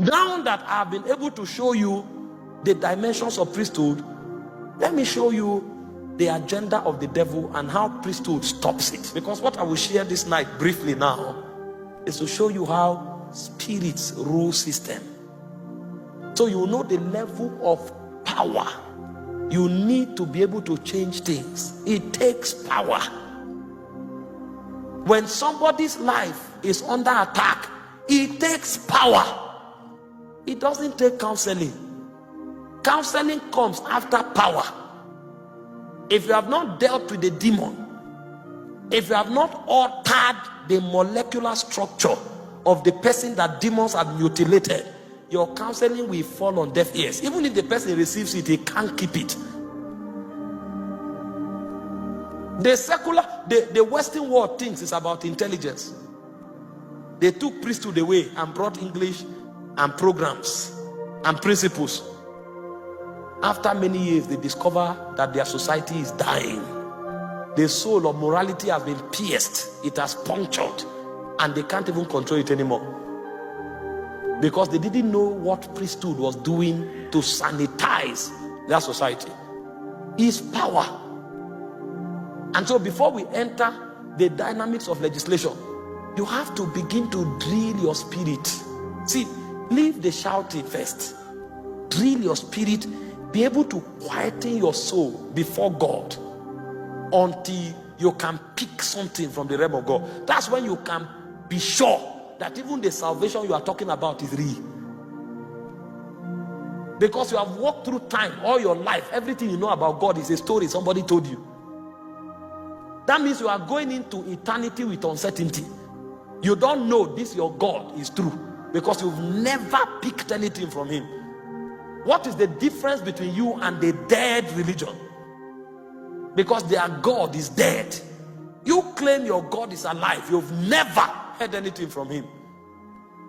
Now that I've been able to show you the dimensions of priesthood, let me show you the agenda of the devil and how priesthood stops it. Because what I will share this night briefly now is to show you how spirits rule system. So you know the level of power you need to be able to change things. It takes power. When somebody's life is under attack, it takes power. It doesn't take counseling. Counseling comes after power. If you have not dealt with the demon, if you have not altered the molecular structure of the person that demons have mutilated, your counseling will fall on deaf ears. Even if the person receives it, he can't keep it. The Western world thinks it's about intelligence. They took priesthood away and brought English and programs and principles. After many years, they discover that their society is dying. The soul of morality has been pierced. It has punctured, and they can't even control it anymore. Because they didn't know what priesthood was doing to sanitize their society. It's power. And so before we enter the dynamics of legislation, you have to begin to drill your spirit. See, leave the shouting first. Drill your spirit. Be able to quieten your soul before God until you can pick something from the realm of God. That's when you can be sure that even the salvation you are talking about is real. Because you have walked through time all your life. Everything you know about God is a story somebody told you. That means you are going into eternity with uncertainty. You don't know this your God is true because you've never picked anything from him. What is the difference between you and the dead religion? Because their God is dead. You claim your God is alive. You've never heard anything from him.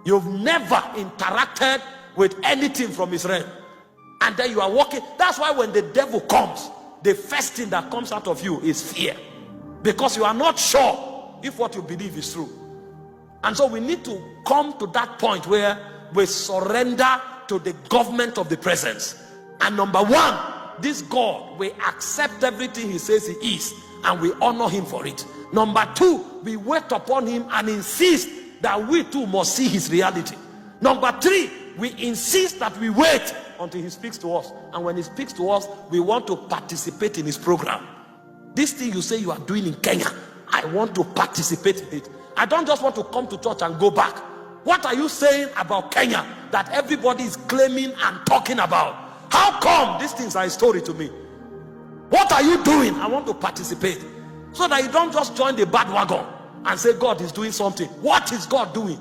You've never interacted with anything from his realm. And then you are walking. That's why when the devil comes, the first thing that comes out of you is fear. Because you are not sure if what you believe is true. And so we need to come to that point where we surrender to the government of the presence. And number one, this God will accept everything he says he is, and we honor him for it. Number two, we wait upon him and insist that we too must see his reality. Number three, we insist that we wait until he speaks to us. And when he speaks to us, we want to participate in his program. This thing you say you are doing in Kenya, I want to participate in it. I don't just want to come to church and go back. What are you saying about Kenya that everybody is claiming and talking about? How come these things are a story to me? What are you doing? I want to participate. So that you don't just join the bandwagon and say God is doing something. What is God doing?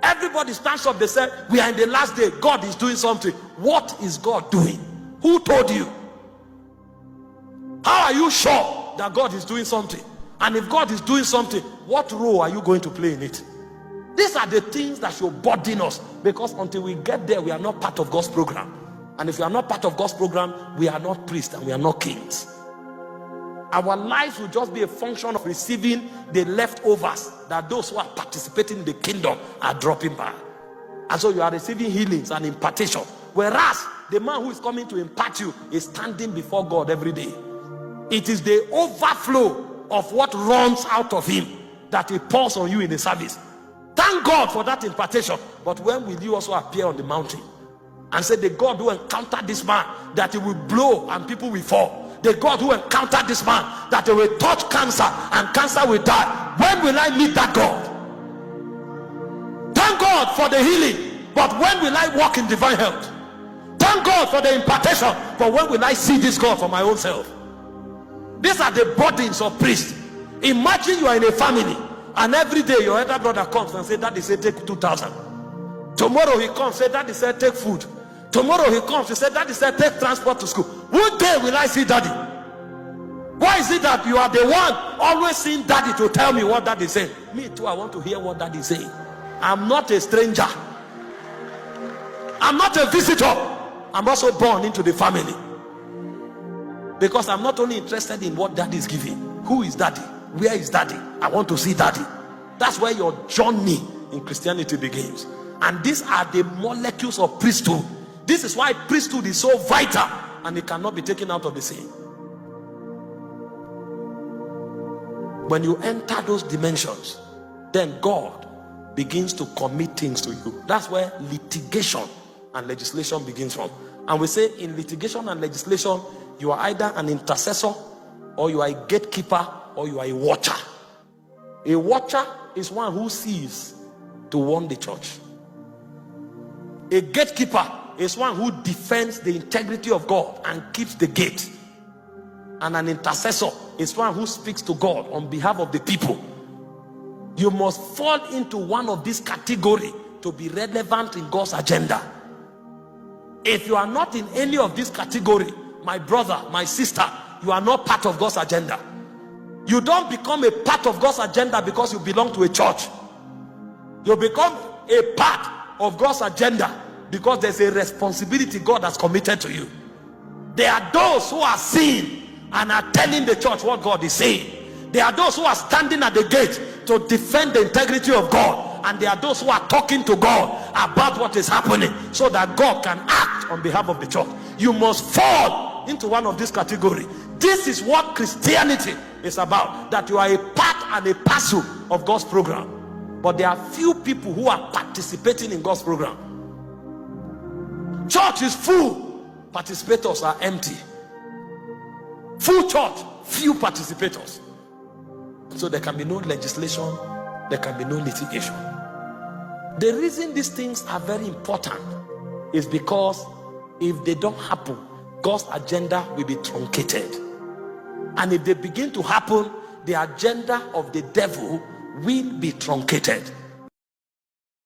Everybody stands up, they say we are in the last day, God is doing something. What is God doing? Who told you? How are you sure that God is doing something? And if God is doing something, what role are you going to play in it? These are the things that should burden us, because until we get there, we are not part of God's program. And if we are not part of God's program, we are not priests and we are not kings. Our lives will just be a function of receiving the leftovers that those who are participating in the kingdom are dropping by. And so you are receiving healings and impartation. Whereas the man who is coming to impart you is standing before God every day. It is the overflow of what runs out of him that he pours on you in the service. Thank God for that impartation. But when will you also appear on the mountain and say, the God who encountered this man, that he will blow and people will fall? The God who encountered this man, that he will touch cancer and cancer will die. When will I meet that God? Thank God for the healing, but when will I walk in divine health? Thank God for the impartation, but when will I see this God for my own self? These are the burdens of priests. Imagine you are in a family and every day your elder brother comes and says, Daddy said take 2,000. Tomorrow he comes, say Daddy said take food. Tomorrow he comes, he said Daddy said take transport to school. What day will I see Daddy? Why is it that you are the one always seeing Daddy to tell me what Daddy is saying? Me too, I want to hear what Daddy is saying. I'm not a stranger. I'm not a visitor. I'm also born into the family. Because I'm not only interested in what Daddy is giving. Who is Daddy? Where is Daddy? I want to see Daddy. That's where your journey in Christianity begins. And these are the molecules of priesthood. This is why priesthood is so vital, and it cannot be taken out of the scene. When you enter those dimensions, then God begins to commit things to you. That's where litigation and legislation begins from. And we say in litigation and legislation, you are either an intercessor, or you are a gatekeeper, or you are a watcher. A watcher is one who sees to warn the church. A gatekeeper is one who defends the integrity of God and keeps the gate. And an intercessor is one who speaks to God on behalf of the people. You must fall into one of these categories to be relevant in God's agenda. If you are not in any of this category, my brother, my sister, you are not part of God's agenda. You don't become a part of God's agenda because you belong to a church. You become a part of God's agenda because there's a responsibility God has committed to you. There are those who are seeing and are telling the church what God is saying. There are those who are standing at the gate to defend the integrity of God. And there are those who are talking to God about what is happening so that God can act on behalf of the church. You must fall into one of these categories. This is what Christianity is about, that you are a part and a parcel of God's program. But there are few people who are participating in God's program. Church is full, participators are empty. Full church, few participators. So there can be no legislation, there can be no litigation. The reason these things are very important is because if they don't happen, God's agenda will be truncated. And if they begin to happen, the agenda of the devil will be truncated.